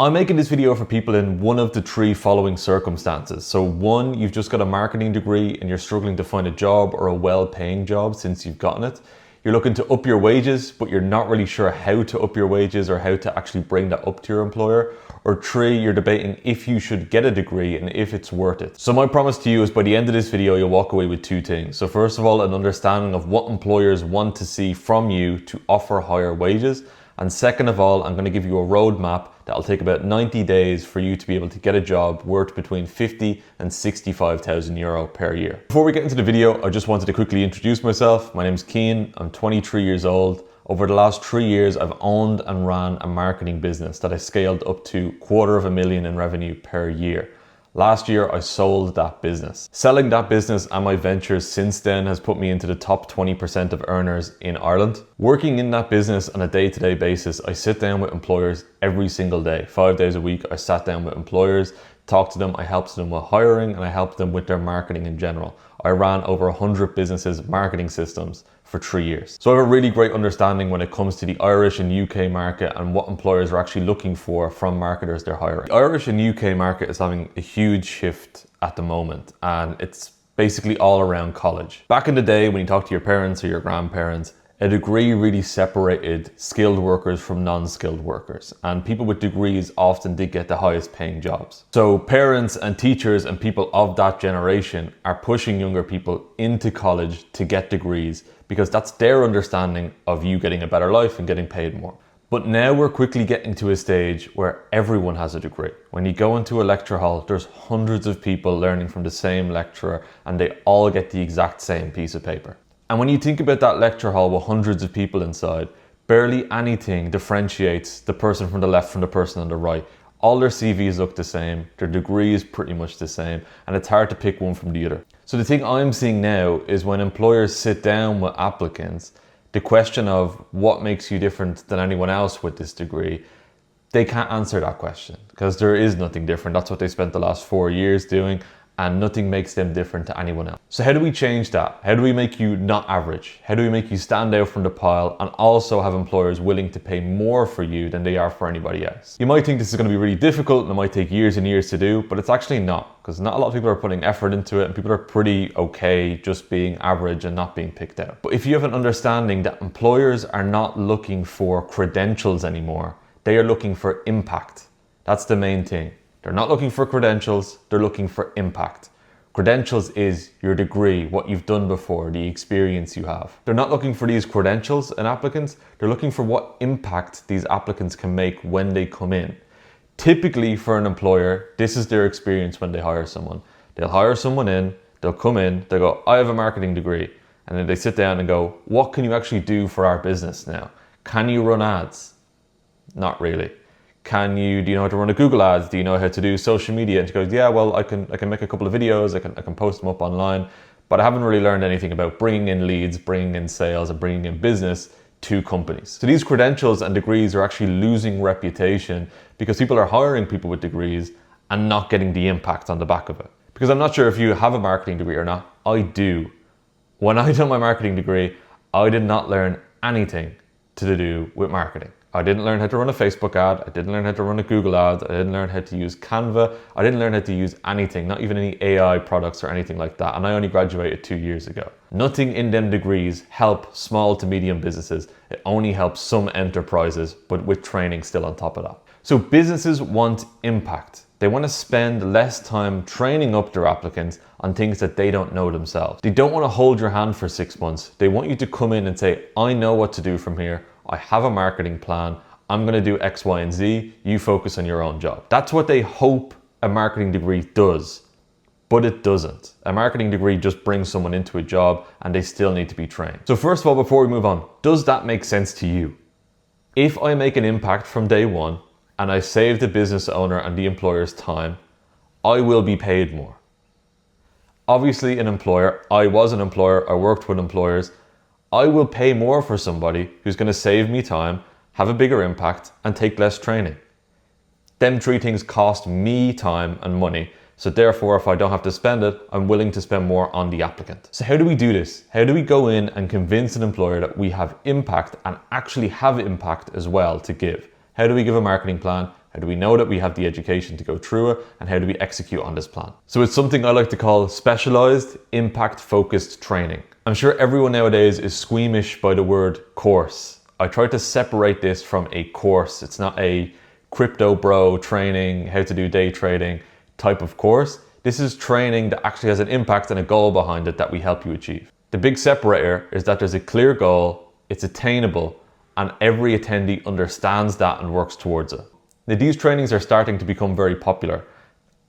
I'm making this video for people in one of the three following circumstances. So one, you've just got a marketing degree and you're struggling to find a job or a well-paying job since you've gotten it. You're looking to up your wages, but you're not really sure how to up your wages or how to actually bring that up to your employer. Or three, you're debating if you should get a degree and if it's worth it. So my promise to you is by the end of this video, you'll walk away with two things. So first of all, an understanding of what employers want to see from you to offer higher wages. And second of all, I'm going to give you a roadmap that'll take about 90 days for you to be able to get a job worth between 50 and 65,000 euro per year. Before we get into the video, I just wanted to quickly introduce myself. My name's Cian, I'm 23 years old. Over the last 3 years, I've owned and ran a marketing business that I scaled up to $250,000 in revenue per year. Last year, I sold that business. Selling that business and my ventures since then has put me into the top 20% of earners in Ireland. Working in that business on a day-to-day basis, I sit down with employers every single day. 5 days a week, I sat down with employers, talked to them, I helped them with hiring, and I helped them with their marketing in general. I ran over 100 businesses' marketing systems for 3 years. So I have a really great understanding when it comes to the Irish and UK market and what employers are actually looking for from marketers they're hiring. The Irish and UK market is having a huge shift at the moment, and it's basically all around college. Back in the day, when you talk to your parents or your grandparents, a degree really separated skilled workers from non-skilled workers, and people with degrees often did get the highest paying jobs. So parents and teachers and people of that generation are pushing younger people into college to get degrees because that's their understanding of you getting a better life and getting paid more. But now we're quickly getting to a stage where everyone has a degree. When you go into a lecture hall, there's hundreds of people learning from the same lecturer and they all get the exact same piece of paper. And when you think about that lecture hall with hundreds of people inside, barely anything differentiates the person from the left from the person on the right. All their CVs look the same, their degree is pretty much the same, and it's hard to pick one from the other. So the thing I'm seeing now is when employers sit down with applicants, the question of what makes you different than anyone else with this degree, they can't answer that question because there is nothing different. That's what they spent the last 4 years doing, and nothing makes them different to anyone else. So how do we change that? How do we make you not average? How do we make you stand out from the pile and also have employers willing to pay more for you than they are for anybody else? You might think this is going to be really difficult and it might take years and years to do, but it's actually not, because not a lot of people are putting effort into it and people are pretty okay just being average and not being picked out. But if you have an understanding that employers are not looking for credentials anymore, they are looking for impact. That's the main thing. They're not looking for credentials, they're looking for impact. Credentials is your degree, what you've done before, the experience you have. They're not looking for these credentials in applicants, they're looking for what impact these applicants can make when they come in. Typically for an employer, this is their experience when they hire someone. They'll hire someone in, they'll come in, they'll go, I have a marketing degree. And then they sit down and go, what can you actually do for our business now? Can you run ads? Not really. Do you know how to run a Google ads? Do you know how to do social media? And she goes, yeah, well, I can make a couple of videos, I can post them up online, but I haven't really learned anything about bringing in leads, bringing in sales, and bringing in business to companies. So these credentials and degrees are actually losing reputation because people are hiring people with degrees and not getting the impact on the back of it. Because I'm not sure if you have a marketing degree or not, I do. When I did my marketing degree, I did not learn anything to do with marketing. I didn't learn how to run a Facebook ad, I didn't learn how to run a Google ad, I didn't learn how to use Canva, I didn't learn how to use anything, not even any AI products or anything like that, and I only graduated 2 years ago. Nothing in them degrees help small to medium businesses, it only helps some enterprises, but with training still on top of that. So businesses want impact. They want to spend less time training up their applicants on things that they don't know themselves. They don't want to hold your hand for 6 months. They want you to come in and say, I know what to do from here. I have a marketing plan. I'm going to do X, Y, and Z. You focus on your own job. That's what they hope a marketing degree does, but it doesn't. A marketing degree just brings someone into a job and they still need to be trained. So first of all, before we move on, does that make sense to you? If I make an impact from day one and I save the business owner and the employer's time, I will be paid more. Obviously an employer, I was an employer, I worked with employers, I will pay more for somebody who's going to save me time, have a bigger impact, and take less training. Them three things cost me time and money, so therefore if I don't have to spend it, I'm willing to spend more on the applicant. So how do we do this? How do we go in and convince an employer that we have impact and actually have impact as well to give? How do we give a marketing plan? How do we know that we have the education to go through it? And how do we execute on this plan? So it's something I like to call specialized, impact-focused training. I'm sure everyone nowadays is squeamish by the word course. I try to separate this from a course. It's not a crypto bro training, how to do day trading type of course. This is training that actually has an impact and a goal behind it that we help you achieve. The big separator is that there's a clear goal, it's attainable, and every attendee understands that and works towards it. Now, these trainings are starting to become very popular.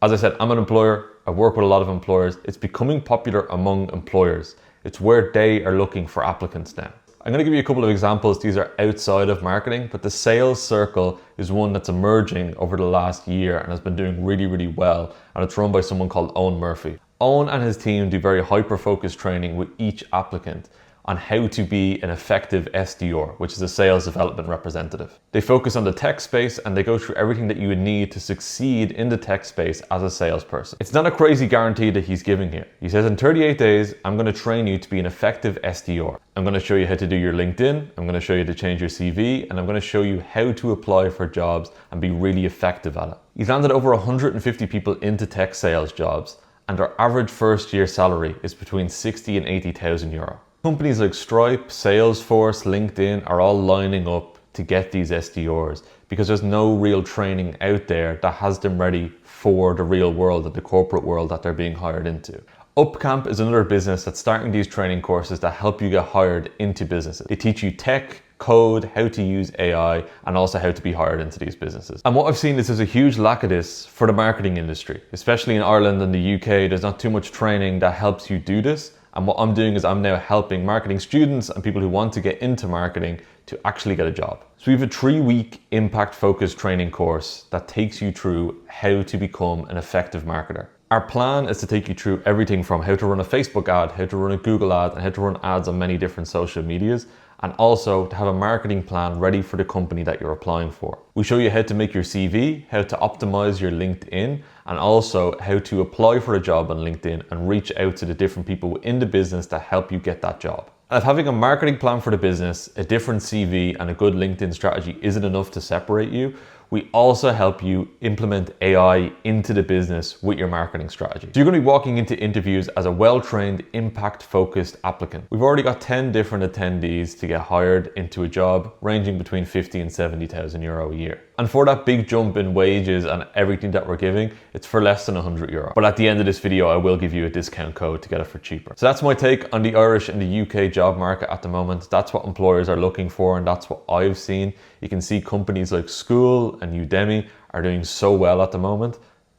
As I said, I'm an employer, I work with a lot of employers. It's becoming popular among employers. It's where they are looking for applicants now. I'm going to give you a couple of examples. These are outside of marketing, but the sales circle is one that's emerging over the last year and has been doing really, really well. And it's run by someone called Owen Murphy. Owen and his team do very hyper-focused training with each applicant on how to be an effective SDR, which is a sales development representative. They focus on the tech space and they go through everything that you would need to succeed in the tech space as a salesperson. It's not a crazy guarantee that he's giving here. He says in 38 days, I'm going to train you to be an effective SDR. I'm going to show you how to do your LinkedIn. I'm going to show you to change your CV, and I'm going to show you how to apply for jobs and be really effective at it. He's landed over 150 people into tech sales jobs, and their average first year salary is between 60 and 80,000 euro. Companies like Stripe, Salesforce, LinkedIn are all lining up to get these SDRs because there's no real training out there that has them ready for the real world and the corporate world that they're being hired into. Upcamp is another business that's starting these training courses that help you get hired into businesses. They teach you tech, code, how to use AI, and also how to be hired into these businesses. And what I've seen is there's a huge lack of this for the marketing industry, especially in Ireland and the UK. There's not too much training that helps you do this. And what I'm doing is I'm now helping marketing students and people who want to get into marketing to actually get a job. So we have a 3-week impact-focused training course that takes you through how to become an effective marketer. Our plan is to take you through everything from how to run a Facebook ad, how to run a Google ad, and how to run ads on many different social medias, and also to have a marketing plan ready for the company that you're applying for. We show you how to make your CV, how to optimize your LinkedIn, and also how to apply for a job on LinkedIn and reach out to the different people in the business that help you get that job. And if having a marketing plan for the business, a different CV, and a good LinkedIn strategy isn't enough to separate you, we also help you implement AI into the business with your marketing strategy. So you're going to be walking into interviews as a well-trained, impact-focused applicant. We've already got 10 different attendees to get hired into a job ranging between 50 and 70,000 euro a year. And for that big jump in wages and everything that we're giving, it's for less than 100 euro. But at the end of this video, I will give you a discount code to get it for cheaper. So that's my take on the Irish and the UK job market at the moment. That's what employers are looking for, and that's what I've seen. You can see companies like School and Udemy are doing so well at the moment,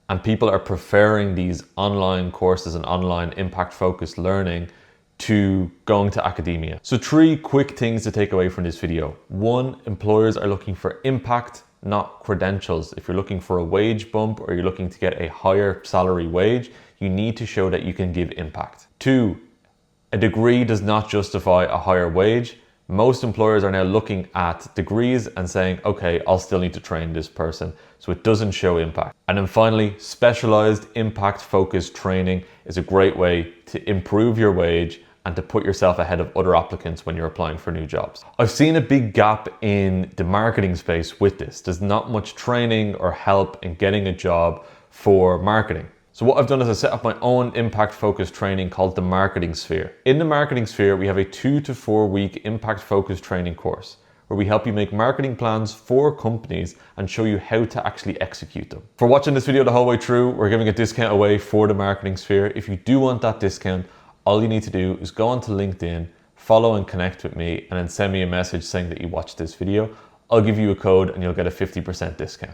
and people are preferring these online courses and online impact-focused learning to going to academia. So 3 quick things to take away from this video. 1, employers are looking for impact, not credentials. If you're looking for a wage bump or you're looking to get a higher salary wage, you need to show that you can give impact. 2, a degree does not justify a higher wage. Most employers are now looking at degrees and saying, okay, I'll still need to train this person, so it doesn't show impact. And then finally, specialized impact-focused training is a great way to improve your wage and to put yourself ahead of other applicants when you're applying for new jobs. I've seen a big gap in the marketing space with this. There's not much training or help in getting a job for marketing. So what I've done is I set up my own impact-focused training called the Marketing Sphere. In the Marketing Sphere, we have a 2 to 4 week impact-focused training course where we help you make marketing plans for companies and show you how to actually execute them. For watching this video the whole way through, we're giving a discount away for the Marketing Sphere. If you do want that discount, all you need to do is go onto LinkedIn, follow and connect with me, and then send me a message saying that you watched this video. I'll give you a code and you'll get a 50% discount.